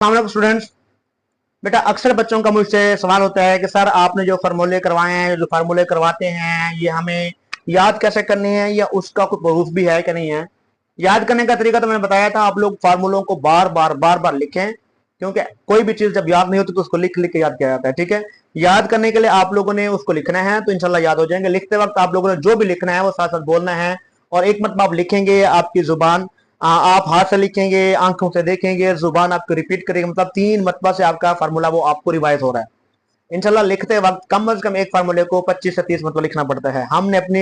Students, बेटा अक्सर बच्चों का मुझसे सवाल होता है कि सर आपने जो फार्मूले करवाए हैं, जो फार्मूले करवाते हैं, ये हमें याद कैसे करने हैं या उसका कोई प्रूफ भी है कि नहीं है। याद करने का तरीका तो मैंने बताया था, आप लोग फार्मूलों को बार बार लिखें, क्योंकि कोई भी चीज जब याद नहीं होती तो उसको लिख लिख के याद किया जाता है। ठीक है, याद करने के लिए आप लोगों ने उसको लिखना है तो इंशाल्लाह याद हो जाएंगे। लिखते वक्त आप लोगों ने जो भी लिखना है वो साथ साथ बोलना है, और एक मतलब आप लिखेंगे, आपकी जुबान आप हाथ से लिखेंगे, आंखों से देखेंगे, जुबान आपको रिपीट करेगी, मतलब 3 मरतबा से आपका फार्मूला वो आपको रिवाइज हो रहा है। इंशाल्लाह लिखते वक्त कम से कम एक फार्मूले को 25 से 30 मरतबा लिखना पड़ता है। हमने अपनी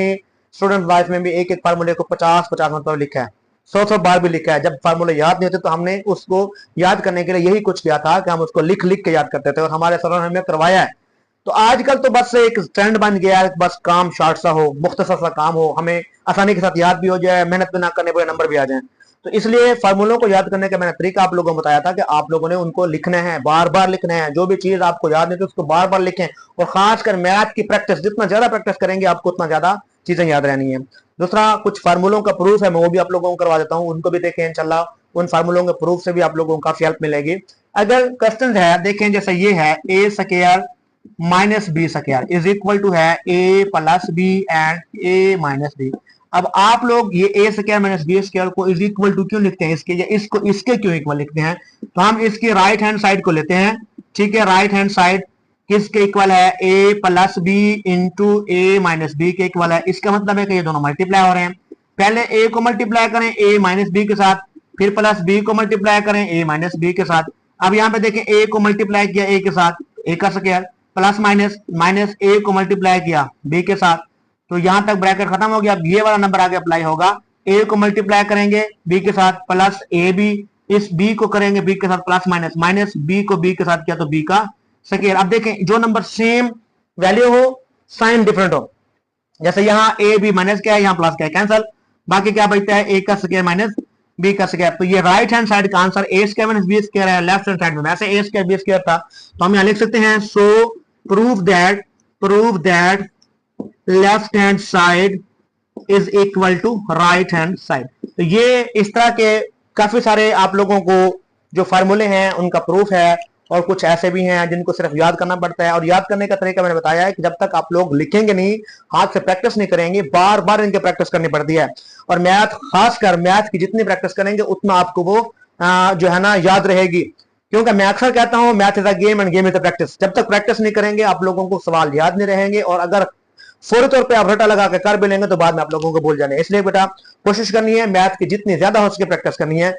स्टूडेंट लाइफ में भी एक एक फार्मूले को 50-50 मरतबा लिखा है, 100 बार भी लिखा है। जब फार्मूले याद नहीं होते तो हमने उसको याद करने के लिए यही कुछ किया था कि हम उसको लिख लिख के याद करते थे, और हमारे सर ने हमें करवाया है। तो आजकल तो बस एक ट्रेंड बन गया है, बस काम शॉर्ट सा हो, मुख्तसर सा काम हो, हमें आसानी के साथ याद भी हो जाए, मेहनत भी ना करने पड़े, नंबर भी आ जाए। तो इसलिए फार्मूलों को याद करने का मैंने तरीका आप लोगों को बताया था कि आप लोगों ने उनको लिखना है, बार बार लिखना है। जो भी चीज आपको याद नहीं तो उसको बार बार लिखें, और खासकर मैथ की प्रैक्टिस, जितना ज्यादा प्रैक्टिस करेंगे आपको उतना ज्यादा चीजें याद रहनी है। दूसरा, कुछ फार्मूलों का प्रूफ है, मैं वो भी आप लोगों को करवा देता हूँ, उनको भी देखें इंशाल्लाह। उन फार्मूलों के प्रूफ से भी आप लोगों को काफी हेल्प मिलेगी। अगर क्वेश्चन है, देखें जैसे ये है A square minus B square is equal to है A plus B and A minus B. अब आप लोग ये A square minus B square को इज इक्वल टू क्यों लिखते हैं, इसके या इसको इसके क्यों इक्वल लिखते हैं? तो हम इसकी राइट हैंड साइड को लेते हैं। ठीक है, राइट हैंड साइड किसके इक्वल है? A plus B into A minus B के इक्वल है। इसका मतलब है कि ये दोनों मल्टीप्लाई हो रहे हैं। पहले ए को मल्टीप्लाई करें ए माइनस बी के साथ, फिर प्लस बी को मल्टीप्लाई करें ए माइनस बी के साथ। अब यहाँ पे देखें ए को मल्टीप्लाई किया ए के साथ, ए का स्क्वायर, प्लस माइनस माइनस ए को मल्टीप्लाई किया बी के साथ, तो यहां तक ब्रैकेट खत्म हो गया। अब ये वाला नंबर आगे अप्लाई होगा, ए को मल्टीप्लाई करेंगे बी के साथ प्लस ए बी, इस बी को करेंगे बी के साथ प्लस माइनस माइनस बी को बी के साथ किया तो बी का स्क्वायर। अब देखें जो नंबर सेम वैल्यू हो, साइन डिफरेंट हो, जैसे यहाँ ए बी माइनस क्या है, यहाँ प्लस क्या है, कैंसल। बाकी क्या बचता है? ए का स्क्वायर माइनस बी का स्क्वायर। तो ये राइट हैंड साइड का answer A square minus B square है। लेफ्ट हैंड साइड में वैसे ए स्क्वायर बी स्क्वायर था, तो हम यहाँ लिख सकते हैं so prove that left hand side is equal to right hand side. तो ये इस तरह के काफी सारे आप लोगों को जो फार्मूले हैं उनका प्रूफ है, और कुछ ऐसे भी हैं जिनको सिर्फ याद करना पड़ता है। और याद करने का तरीका मैंने बताया है कि जब तक आप लोग लिखेंगे नहीं, हाथ से प्रैक्टिस नहीं करेंगे, बार बार इनके प्रैक्टिस करनी पड़ती है। और मैथ, खासकर मैथ की जितनी प्रैक्टिस करेंगे उतना आपको वो जो है ना याद रहेगी। क्योंकि मैं अक्सर कहता हूं math is a game end game is a practice. जब तक प्रैक्टिस नहीं करेंगे आप लोगों को सवाल याद नहीं रहेंगे, और अगर फौरी तौर पे आप रटा लगा के कर भी लेंगे तो बाद में आप लोगों को भूल जाने। इसलिए बेटा कोशिश करनी है मैथ की जितनी ज्यादा हो सके प्रैक्टिस करनी है।